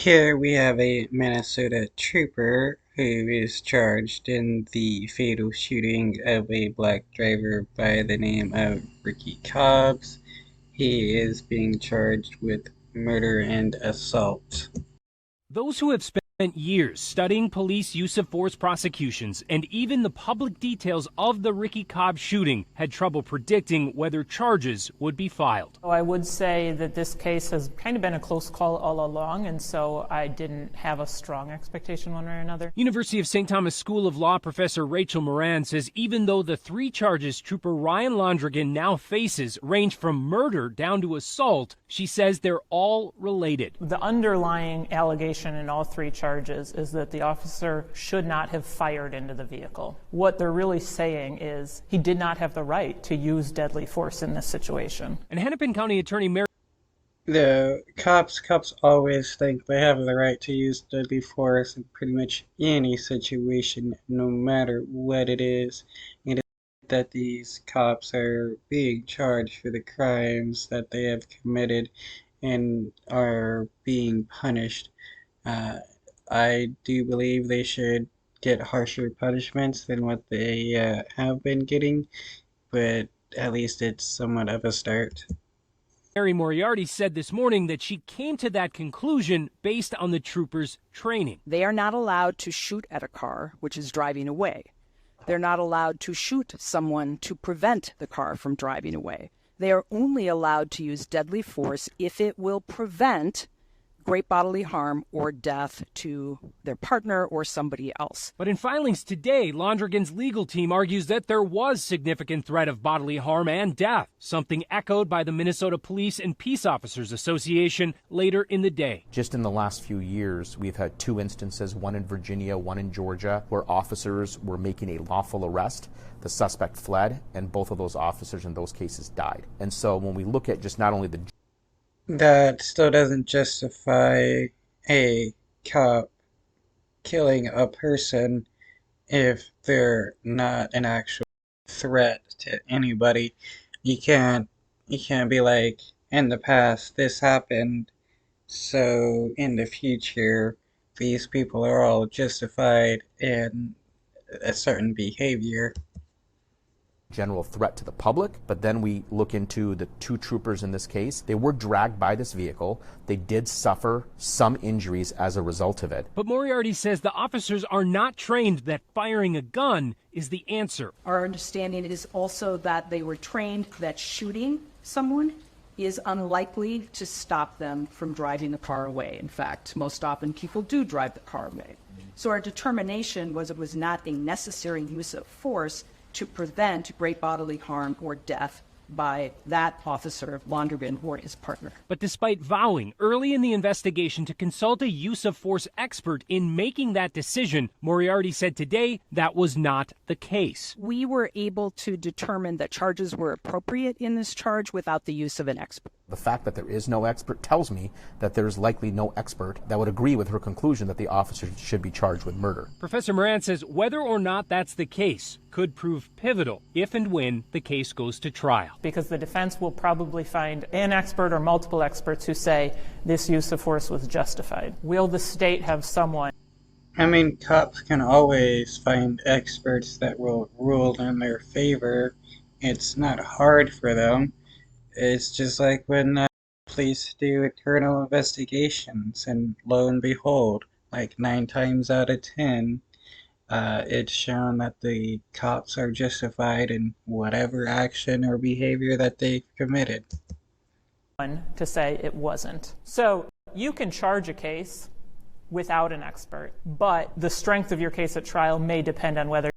Here we have a Minnesota trooper who is charged in the fatal shooting of a black driver by the name of Ricky Cobbs. He is being charged with murder and assault. Those who have spent years studying police use of force prosecutions and even the public details of the Ricky Cobbs shooting had trouble predicting whether charges would be filed. I would say that this case has kind of been a close call all along, and so I didn't have a strong expectation one way or another. University of St. Thomas School of Law professor Rachel Moran says even though the three charges Trooper Ryan Londrigan now faces range from murder down to assault, she says they're all related. The underlying allegation in all three charges is that the officer should not have fired into the vehicle. What they're really saying is he did not have the right to use deadly force in this situation. And Hennepin County Attorney Mary The cops always think they have the right to use deadly force in pretty much any situation, no matter what it is. And it's that these cops are being charged for the crimes that they have committed and are being punished. I do believe they should get harsher punishments than what they have been getting, but at least it's somewhat of a start. Mary Moriarty said this morning that she came to that conclusion based on the troopers' training. They are not allowed to shoot at a car which is driving away. They're not allowed to shoot someone to prevent the car from driving away. They are only allowed to use deadly force if it will prevent great bodily harm or death to their partner or somebody else. But in filings today, Londrigan's legal team argues that there was significant threat of bodily harm and death, something echoed by the Minnesota Police and Peace Officers Association later in the day. Just in the last few years, we've had two instances, one in Virginia, one in Georgia, where officers were making a lawful arrest. The suspect fled, and both of those officers in those cases died. And so when we look at just not only the That still doesn't justify a cop killing a person if they're not an actual threat to anybody. You can't be like, in the past this happened, so in the future these people are all justified in a certain behavior. general threat to the public, but then we look into the two troopers in this case. They were dragged by this vehicle. They did suffer some injuries as a result of it. But Moriarty says the officers are not trained that firing a gun is the answer. Our understanding is also that they were trained that shooting someone is unlikely to stop them from driving the car away. In fact, most often people do drive the car away. So our determination was it was not a necessary use of force to prevent great bodily harm or death by that officer, Londrigan, or his partner. But despite vowing early in the investigation to consult a use of force expert in making that decision, Moriarty said today that was not the case. We were able to determine that charges were appropriate in this charge without the use of an expert. The fact that there is no expert tells me that there's likely no expert that would agree with her conclusion that the officer should be charged with murder. Professor Moran says whether or not that's the case could prove pivotal if and when the case goes to trial. Because the defense will probably find an expert or multiple experts who say this use of force was justified. Will the state have someone? I mean, cops can always find experts that will rule in their favor. It's not hard for them. It's just like when police do internal investigations, and lo and behold, like 9 times out of 10, it's shown that the cops are justified in whatever action or behavior that they've committed. To say it wasn't. So you can charge a case without an expert, but the strength of your case at trial may depend on whether